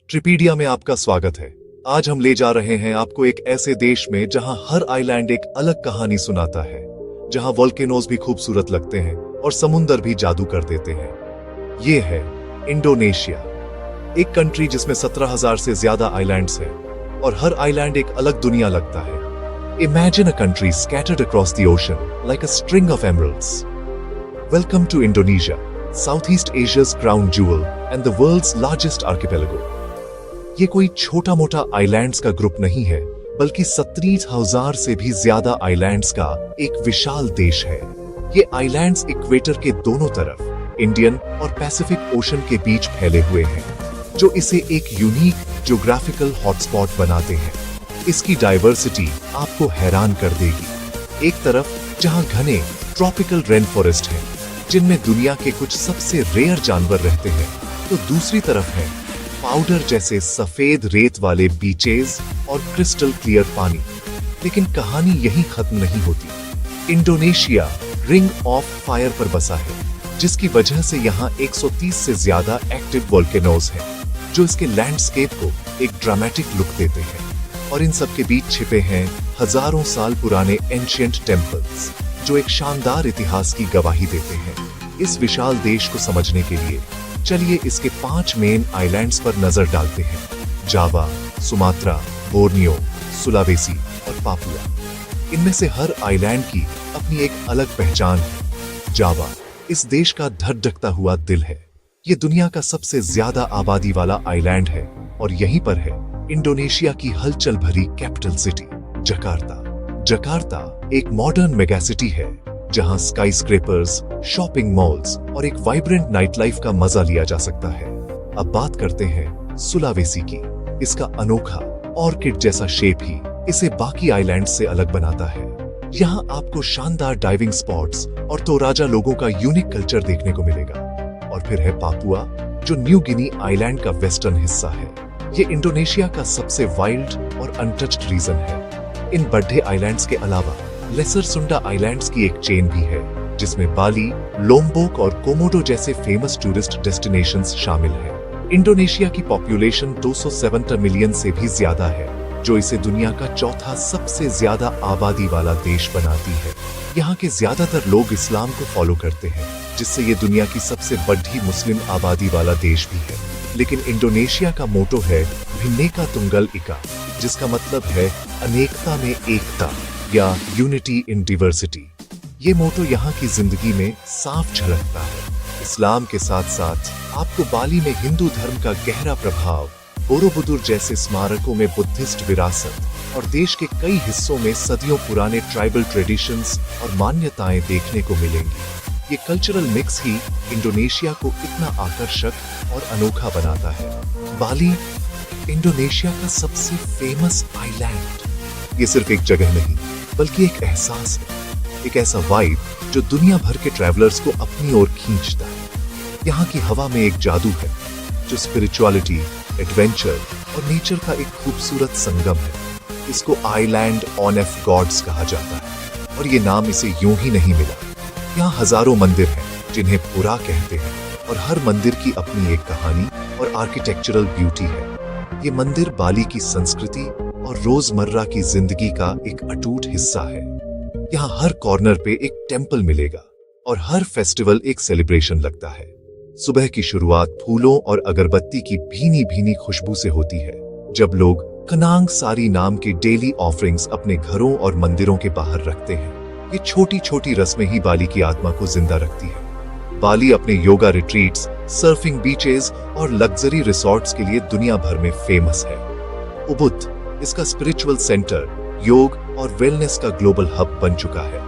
ट्रिपीडिया में आपका स्वागत है। आज हम ले जा रहे हैं आपको एक ऐसे देश में जहां हर आइलैंड एक अलग कहानी सुनाता है, जहां वोल्केनोज भी खूबसूरत लगते हैं और समुंदर भी जादू कर देते हैं। ये है इंडोनेशिया, एक कंट्री जिसमें 17,000 से ज्यादा आइलैंड्स हैं और हर आइलैंड एक अलग दुनिया लगता है। Imagine a country scattered across the ocean like a string of emeralds. Welcome to Indonesia, Southeast Asia's crown jewel and the world's largest archipelago. ये कोई छोटा मोटा आइलैंड्स का ग्रुप नहीं है, बल्कि 17,000 से भी ज्यादा आइलैंड्स का एक विशाल देश है। ये आइलैंड्स इक्वेटर के दोनों तरफ इंडियन और पैसिफिक ओशन के बीच फैले हुए हैं, जो इसे एक यूनिक ज्योग्राफिकल हॉटस्पॉट बनाते हैं। इसकी डाइवर्सिटी आपको हैरान कर देगी। एक तरफ जहां घने ट्रॉपिकल रेन फॉरेस्ट हैं, जिनमें दुनिया के कुछ सबसे रेयर जानवर रहते हैं, तो दूसरी तरफ है पाउडर जैसे सफेद रेत वाले बीचेस और क्रिस्टल क्लियर पानी। लेकिन कहानी यहीं खत्म नहीं होती। इंडोनेशिया रिंग ऑफ फायर पर बसा है, जिसकी वजह से यहाँ 130 से ज्यादा एक्टिव वोल्केनोज हैं, जो इसके लैंडस्केप को एक ड्रामेटिक लुक देते हैं। और इन सब के बीच छिपे हैं हजारों साल पुराने एंशिएंट टेम्पल्स, जो एक शानदार इतिहास की गवाही देते हैं। इस विशाल देश को समझने के लिए चलिए इसके 5 मेन आइलैंड्स पर नजर डालते हैं: जावा, सुमात्रा, बोर्नियो, सुलावेसी और पापुआ। इनमें से हर आइलैंड की अपनी एक अलग पहचान है। जावा इस देश का धड़धकता हुआ दिल है। ये दुनिया का सबसे ज्यादा आबादी वाला आइलैंड है और यहीं पर है इंडोनेशिया की हलचल भरी कैपिटल सिटी जकार्ता। जकार्ता एक मॉडर्न मेगासिटी है, जहां स्काईस्क्रेपर्स, शॉपिंग मॉल्स और एक वाइब्रेंट नाइट लाइफ का मजा लिया जा सकता है। अब बात करते हैं सुलावेसी की। इसका अनोखा ऑर्किड जैसा शेप ही इसे बाकी आइलैंड से अलग बनाता है। यहाँ आपको शानदार डाइविंग स्पॉट्स और तोराजा लोगों का यूनिक कल्चर देखने को मिलेगा। और फिर है पापुआ, जो न्यू गिनी आइलैंड का वेस्टर्न हिस्सा है। ये इंडोनेशिया का सबसे वाइल्ड और अनटच्ड रीजन है। इन बड़े आइलैंड्स के अलावा लेसर सुंडा आइलैंड्स की एक चेन भी है, जिसमें बाली, लोम्बोक और कोमोडो जैसे फेमस टूरिस्ट डेस्टिनेशंस शामिल हैं। इंडोनेशिया की पॉपुलेशन 270 मिलियन से भी ज्यादा है, जो इसे दुनिया का चौथा सबसे ज्यादा आबादी वाला देश बनाती है। यहाँ के ज्यादातर लोग इस्लाम को फॉलो करते हैं, जिससे ये दुनिया की सबसे बड़ी मुस्लिम आबादी वाला देश भी है। लेकिन इंडोनेशिया का मोटो है भिन्नेका तुंगल इका, जिसका मतलब है अनेकता में एकता या यूनिटी इन डिवर्सिटी। ये मोटो यहाँ की जिंदगी में साफ झलकता है। इस्लाम के साथ साथ आपको बाली में हिंदू धर्म का गहरा प्रभाव, बोरोबुदुर जैसे स्मारकों में बुद्धिस्ट विरासत और देश के कई हिस्सों में सदियों पुराने ट्राइबल ट्रेडिशंस और मान्यताएं देखने को मिलेंगी। ये कल्चरल मिक्स ही इंडोनेशिया को इतना आकर्षक और अनोखा बनाता है। बाली इंडोनेशिया का सबसे फेमस आइलैंड। ये सिर्फ एक जगह नहीं, बल्कि एक एहसास है, एक ऐसा वाइब जो दुनिया भर के ट्रैवलर्स को अपनी ओर खींचता है। यहाँ की हवा में एक जादू है, जो स्पिरिचुअलिटी, एडवेंचर और नेचर का एक खूबसूरत संगम है। इसको आइलैंड ऑफ गॉड्स कहा जाता है, और ये नाम इसे यूं ही नहीं मिला। यहाँ हजारों मंदिर हैं, जिन्हें पुरा कहते हैं, और हर मंदिर की अपनी एक कहानी और आर्किटेक्चरल ब्यूटी है। ये मंदिर बाली की संस्कृति और रोजमर्रा की जिंदगी का एक अटूट हिस्सा है। यहाँ हर कॉर्नर पे एक टेम्पल मिलेगा और हर फेस्टिवल एक सेलिब्रेशन लगता है। सुबह की शुरुआत फूलों और अगरबत्ती की भीनी भीनी खुशबू से होती है, जब लोग कनांग सारी नाम के डेली ऑफरिंग्स अपने घरों और मंदिरों के बाहर रखते हैं। ये छोटी छोटी रस्में ही बाली की आत्मा को जिंदा रखती है। बाली अपने योगा रिट्रीट्स, सर्फिंग बीचेस और लग्जरी रिसोर्ट्स के लिए दुनिया भर में फेमस है। उबुद इसका स्पिरिचुअल सेंटर, योग और वेलनेस का ग्लोबल हब बन चुका है।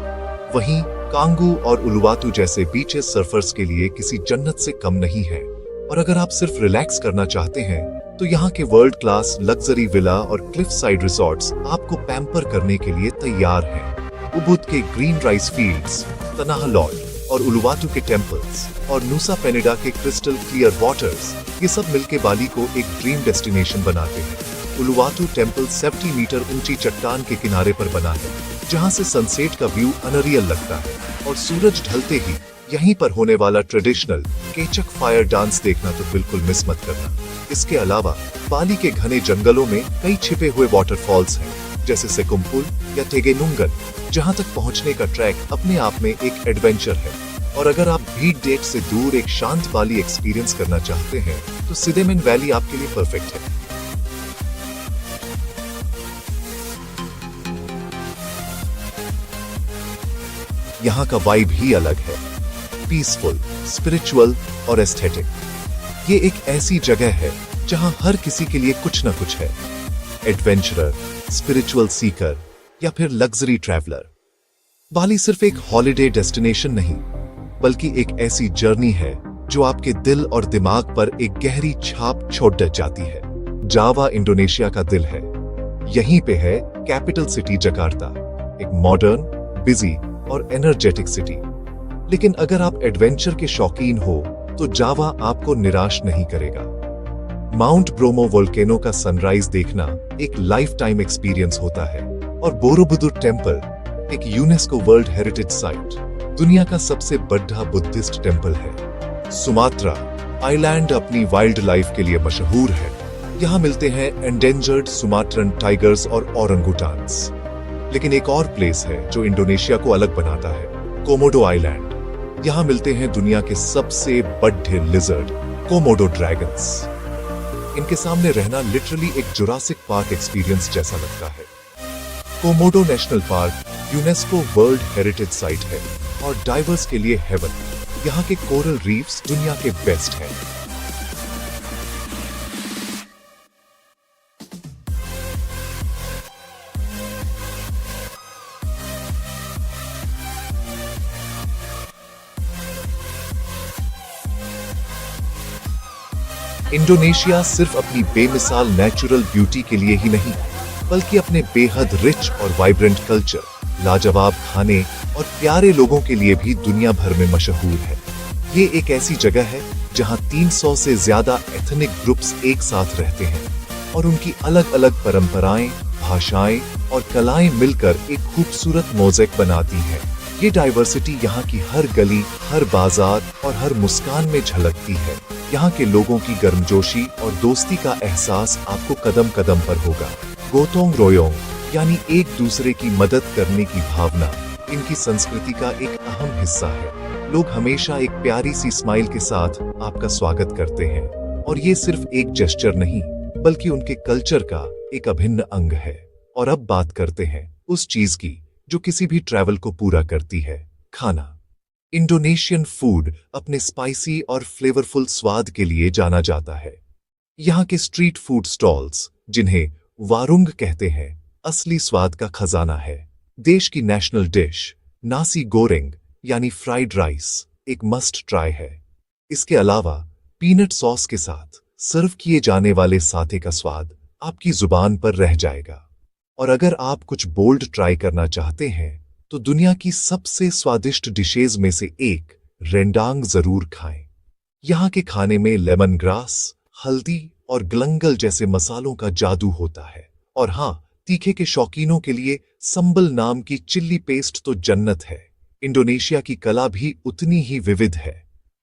वहीं कांगू और उलुवातु जैसे बीचेस सर्फर्स के लिए किसी जन्नत से कम नहीं है। और अगर आप सिर्फ रिलैक्स करना चाहते हैं, तो यहाँ के वर्ल्ड क्लास लग्जरी विला और क्लिफ साइड रिसोर्ट्स आपको पैम्पर करने के लिए तैयार हैं। उबुद के ग्रीन राइस फील्ड्स, तनाह लॉज और उलुवातु के टेम्पल्स और नुसा पेनिडा के क्रिस्टल क्लियर वाटर्स, ये सब मिलके बाली को एक ड्रीम डेस्टिनेशन बनाते हैं। उलुवातु टेम्पल 70 मीटर ऊंची चट्टान के किनारे पर बना है, जहां से सनसेट का व्यू अनरियल लगता है। और सूरज ढलते ही यहीं पर होने वाला ट्रेडिशनल केचक फायर डांस देखना तो बिल्कुल मिस मत करना। इसके अलावा बाली के घने जंगलों में कई छिपे हुए वाटरफॉल्स हैं, जैसे सेकुम्पुल या टेगेनुंगन, जहां तक पहुंचने का ट्रैक अपने आप में एक एडवेंचर है। और अगर आप भीड़ डेट से दूर एक शांत बाली एक्सपीरियंस करना चाहते हैं तो सिदेमेन वैली आपके लिए परफेक्ट है। यहाँ का वाइब ही अलग है, पीसफुल, स्पिरिचुअल और एस्थेटिक। ये एक ऐसी जगह है जहां हर किसी के लिए कुछ ना कुछ है, एडवेंचरर, स्पिरिचुअल सीकर या फिर लग्जरी ट्रैवलर। बाली सिर्फ एक हॉलिडे डेस्टिनेशन नहीं, बल्कि एक ऐसी जर्नी है जो आपके दिल और दिमाग पर एक गहरी छाप छोड़ जाती है। जावा इंडोनेशिया का दिल है। यहीं पे है कैपिटल सिटी जकार्ता, एक मॉडर्न, बिजी और एनर्जेटिक सिटी। लेकिन अगर आप एडवेंचर के शौकीन हो तो जावा आपको निराश नहीं करेगा। माउंट ब्रोमो वोल्केनो का सनराइज देखना एक लाइफ टाइम एक्सपीरियंस होता है, और बोरोबुदुर टेम्पल, एक यूनेस्को वर्ल्ड हेरिटेज साइट, दुनिया का सबसे बड़ा बुद्धिस्ट टेम्पल है। सुमात्रा आइलैंड अपनी वाइल्ड लाइफ के लिए मशहूर है। यहाँ मिलते हैं एंडेंजर्ड सुमाट्रन टाइगर्स और ओरंगुटान्स। लेकिन एक और प्लेस है जो इंडोनेशिया को अलग बनाता है, कोमोडो आइलैंड। यहाँ मिलते हैं दुनिया के सबसे बड़े लिजर्ड, कोमोडो ड्रैगन्स। इनके सामने रहना लिटरली एक जुरासिक पार्क एक्सपीरियंस जैसा लगता है। Komodo national park UNESCO world heritage site है और डाइवर्स के लिए हेवन। यहाँ के कोरल रीफ्स दुनिया के बेस्ट हैं। इंडोनेशिया सिर्फ अपनी बेमिसाल नेचुरल ब्यूटी के लिए ही नहीं, बल्कि अपने बेहद रिच और वाइब्रेंट कल्चर, लाजवाब खाने और प्यारे लोगों के लिए भी दुनिया भर में मशहूर है। ये एक ऐसी जगह है जहां 300 से ज्यादा एथनिक ग्रुप्स एक साथ रहते हैं और उनकी अलग अलग परंपराएं, भाषाएं और कलाएं मिलकर एक खूबसूरत मोज़ेक बनाती हैं। ये डाइवर्सिटी यहाँ की हर गली, हर बाजार और हर मुस्कान में झलकती है। यहाँ के लोगों की गर्मजोशी और दोस्ती का एहसास आपको कदम कदम पर होगा। गोतोंग रोयोंग यानी एक दूसरे की मदद करने की भावना इनकी संस्कृति का एक अहम हिस्सा है। लोग हमेशा एक प्यारी सी स्माइल के साथ आपका स्वागत करते हैं, और ये सिर्फ एक जेस्चर नहीं, बल्कि उनके कल्चर का एक अभिन्न अंग है। और अब बात करते हैं उस चीज की जो किसी भी ट्रैवल को पूरा करती है, खाना। इंडोनेशियन फूड अपने स्पाइसी और फ्लेवरफुल स्वाद के लिए जाना जाता है। यहाँ के स्ट्रीट फूड स्टॉल्स, जिन्हें वारुंग कहते हैं, असली स्वाद का खजाना है। देश की नेशनल डिश नासी गोरेंग यानी फ्राइड राइस एक मस्ट ट्राई है। इसके अलावा पीनट सॉस के साथ सर्व किए जाने वाले साथे का स्वाद आपकी जुबान पर रह जाएगा। और अगर आप कुछ बोल्ड ट्राई करना चाहते हैं तो दुनिया की सबसे स्वादिष्ट डिशेज में से एक रेंडांग जरूर खाएं। यहाँ के खाने में लेमन ग्रास, हल्दी और ग्लंगल जैसे मसालों का जादू होता है। और हाँ, तीखे के शौकीनों के लिए संबल नाम की चिल्ली पेस्ट तो जन्नत है। इंडोनेशिया की कला भी उतनी ही विविध है।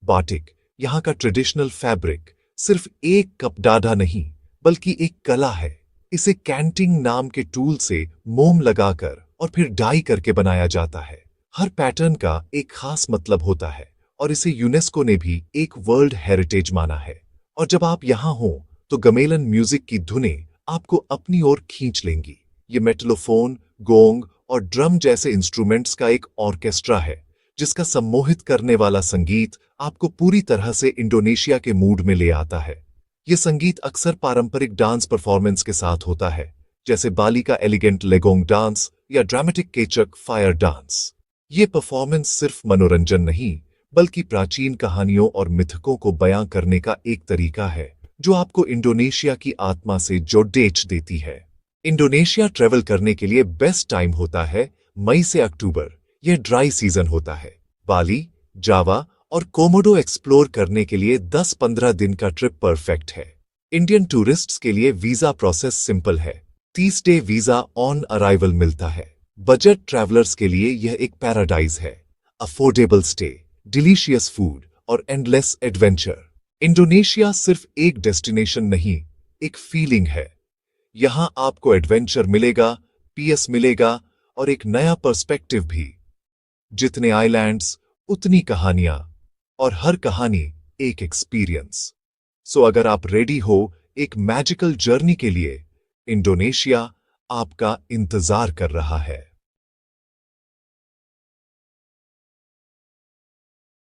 बाटिक, यहाँ का ट्रेडिशनल फैब्रिक, सिर्फ एक कपडाढ़ा नहीं बल्कि एक कला है। इसे कैंटिंग नाम के टूल से मोम लगाकर और फिर डाई करके बनाया जाता है। हर पैटर्न का एक खास मतलब होता है और इसे यूनेस्को ने भी एक वर्ल्ड हेरिटेज माना है। और जब आप यहाँ हो तो गमेलन म्यूजिक की धुनें आपको अपनी ओर खींच लेंगी। ये मेटलोफोन, गोंग और ड्रम जैसे इंस्ट्रूमेंट्स का एक ऑर्केस्ट्रा है, जिसका सम्मोहित करने वाला संगीत आपको पूरी तरह से इंडोनेशिया के मूड में ले आता है। ये संगीत अक्सर पारंपरिक डांस परफॉर्मेंस के साथ होता है, जैसे बाली का एलिगेंट लेगोंग डांस या ड्रामेटिक केचक फायर डांस। ये परफॉर्मेंस सिर्फ मनोरंजन नहीं, बल्कि प्राचीन कहानियों और मिथकों को बयां करने का एक तरीका है, जो आपको इंडोनेशिया की आत्मा से जोड़ देती है। इंडोनेशिया ट्रेवल करने के लिए बेस्ट टाइम होता है मई से अक्टूबर। यह ड्राई सीजन होता है। बाली, जावा और कोमोडो एक्सप्लोर करने के लिए 10-15 दिन का ट्रिप परफेक्ट है। इंडियन टूरिस्ट्स के लिए वीजा प्रोसेस सिंपल है। 30 डे वीजा ऑन अराइवल मिलता है। बजट ट्रैवलर्स के लिए यह एक पैराडाइज है। अफोर्डेबल स्टे, डिलीशियस फूड और एंडलेस एडवेंचर। इंडोनेशिया सिर्फ एक डेस्टिनेशन नहीं, एक फीलिंग है। यहां आपको एडवेंचर मिलेगा, पीस मिलेगा और एक नया पर्सपेक्टिव भी। जितने आइलैंड्स उतनी कहानियां, और हर कहानी एक एक्सपीरियंस। सो अगर आप रेडी हो एक मैजिकल जर्नी के लिए, इंडोनेशिया आपका इंतजार कर रहा है।